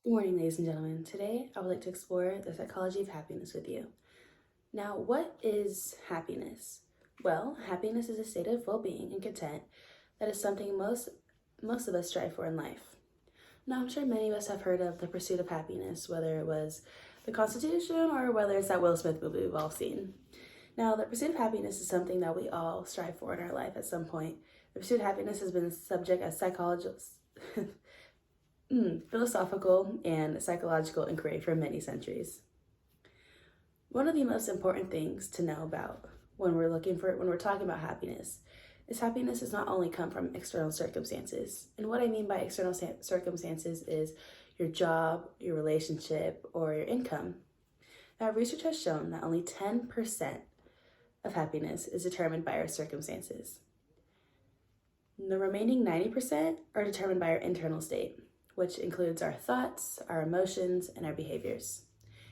Good morning, ladies and gentlemen. Today, I would like to explore the psychology of happiness with you. Now, what is happiness? Well, happiness is a state of well-being and content that is something most of us strive for in life. Now, I'm sure many of us have heard of the pursuit of happiness, whether it was the Constitution or whether it's that Will Smith movie we've all seen. Now, the pursuit of happiness is something that we all strive for in our life at some point. The pursuit of happiness has been subject as philosophical and psychological inquiry for many centuries. One of the most important things to know about when we're talking about happiness is happiness does not only come from external circumstances. And what I mean by external circumstances is your job, your relationship, or your income. Now, research has shown that only 10% of happiness is determined by our circumstances. The remaining 90% are determined by our internal state, which includes our thoughts, our emotions, and our behaviors.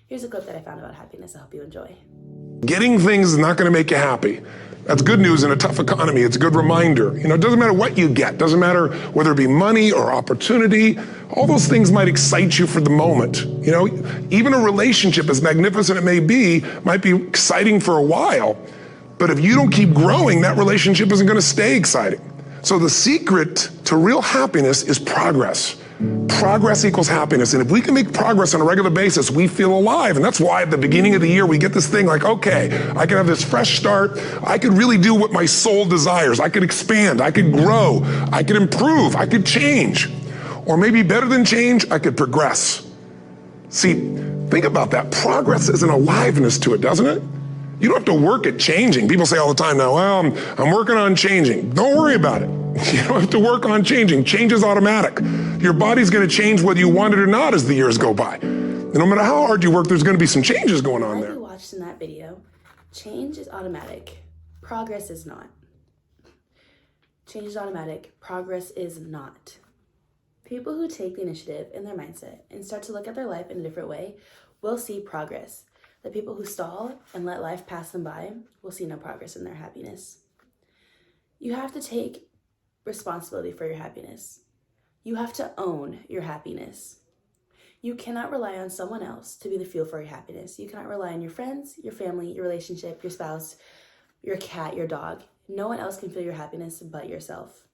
Here's a clip that I found about happiness I hope you enjoy. Getting things is not going to make you happy. That's good news in a tough economy. It's a good reminder. It doesn't matter what you get. Doesn't matter whether it be money or opportunity. All those things might excite you for the moment. Even a relationship, as magnificent it may be, might be exciting for a while. But if you don't keep growing, that relationship isn't going to stay exciting. So the secret to real happiness is progress. Progress equals happiness. And if we can make progress on a regular basis, we feel alive. And that's why at the beginning of the year, we get this thing like, okay, I can have this fresh start. I could really do what my soul desires. I could expand. I could grow. I could improve. I could change. Or maybe better than change, I could progress. See, think about that. Progress is an aliveness to it, doesn't it? You don't have to work at changing. People say all the time now, well, I'm working on changing. Don't worry about it. You don't have to work on changing. Change is automatic. Your body's going to change whether you want it or not as the years go by. And no matter how hard you work, there's going to be some changes going on there. Like you watched in that video, change is automatic. Progress is not. Change is automatic. Progress is not. People who take the initiative in their mindset and start to look at their life in a different way will see progress. The people who stall and let life pass them by will see no progress in their happiness. You have to take responsibility for your happiness. You have to own your happiness. You cannot rely on someone else to be the fuel for your happiness. You cannot rely on your friends, your family, your relationship, your spouse, your cat, your dog. No one else can fill your happiness but yourself.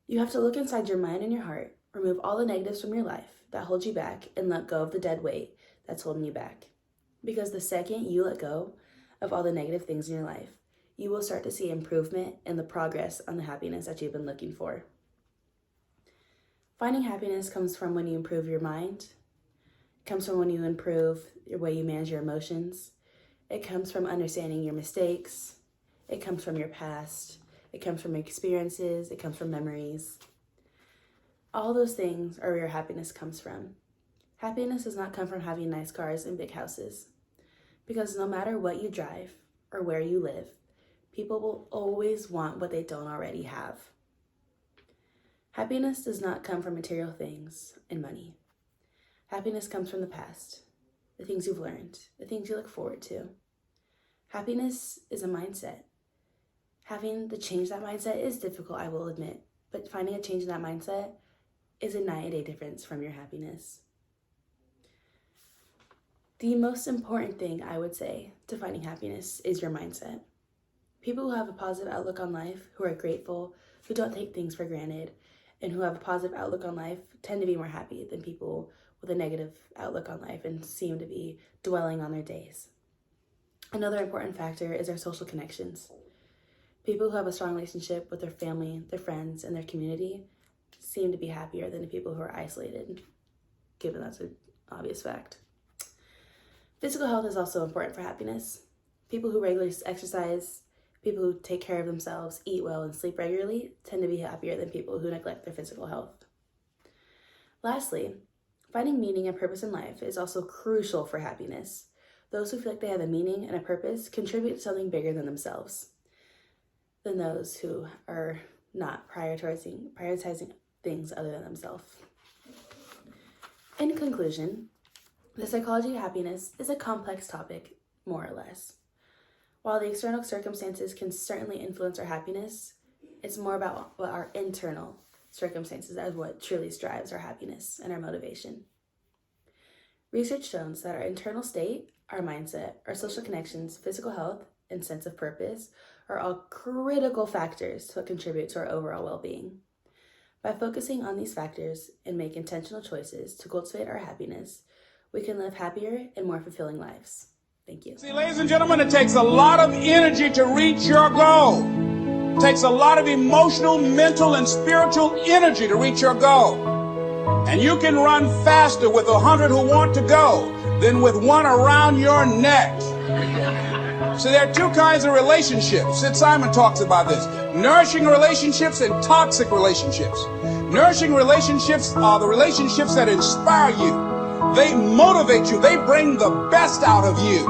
You have to look inside your mind and your heart, remove all the negatives from your life that hold you back, and let go of the dead weight that's holding you back. Because the second you let go of all the negative things in your life, you will start to see improvement and the progress on the happiness that you've been looking for. Finding happiness comes from when you improve your mind. It comes from when you improve the way you manage your emotions. It comes from understanding your mistakes. It comes from your past. It comes from experiences. It comes from memories. All those things are where your happiness comes from. Happiness does not come from having nice cars and big houses. Because no matter what you drive or where you live, people will always want what they don't already have. Happiness does not come from material things and money. Happiness comes from the past, the things you've learned, the things you look forward to. Happiness is a mindset. Having to change that mindset is difficult, I will admit, but finding a change in that mindset is a night and day difference from your happiness. The most important thing I would say to finding happiness is your mindset. People who have a positive outlook on life, who are grateful, who don't take things for granted, and who have a positive outlook on life tend to be more happy than people with a negative outlook on life and seem to be dwelling on their days. Another important factor is our social connections. People who have a strong relationship with their family, their friends, and their community seem to be happier than the people who are isolated, given that's an obvious fact. Physical health is also important for happiness. People who regularly exercise, people who take care of themselves, eat well, and sleep regularly tend to be happier than people who neglect their physical health. Lastly, finding meaning and purpose in life is also crucial for happiness. Those who feel like they have a meaning and a purpose contribute to something bigger than themselves, than those who are not prioritizing things other than themselves. In conclusion, the psychology of happiness is a complex topic, more or less. While the external circumstances can certainly influence our happiness, it's more about what our internal circumstances as what truly drives our happiness and our motivation. Research shows that our internal state, our mindset, our social connections, physical health, and sense of purpose are all critical factors to contribute to our overall well-being. By focusing on these factors and make intentional choices to cultivate our happiness, we can live happier and more fulfilling lives. Thank you. See, ladies and gentlemen, it takes a lot of energy to reach your goal. It takes a lot of emotional, mental, and spiritual energy to reach your goal. And you can run faster with 100 who want to go than with one around your neck. So there are two kinds of relationships. Sid Simon talks about this. Nourishing relationships and toxic relationships. Nourishing relationships are the relationships that inspire you. They motivate you. They bring the best out of you.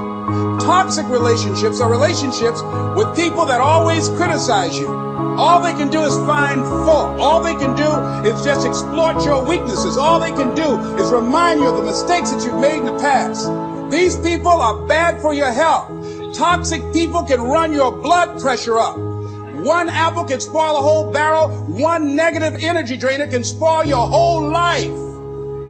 Toxic relationships are relationships with people that always criticize you. All they can do is find fault. All they can do is just exploit your weaknesses. All they can do is remind you of the mistakes that you've made in the past. These people are bad for your health. Toxic people can run your blood pressure up. One apple can spoil a whole barrel. One negative energy drainer can spoil your whole life.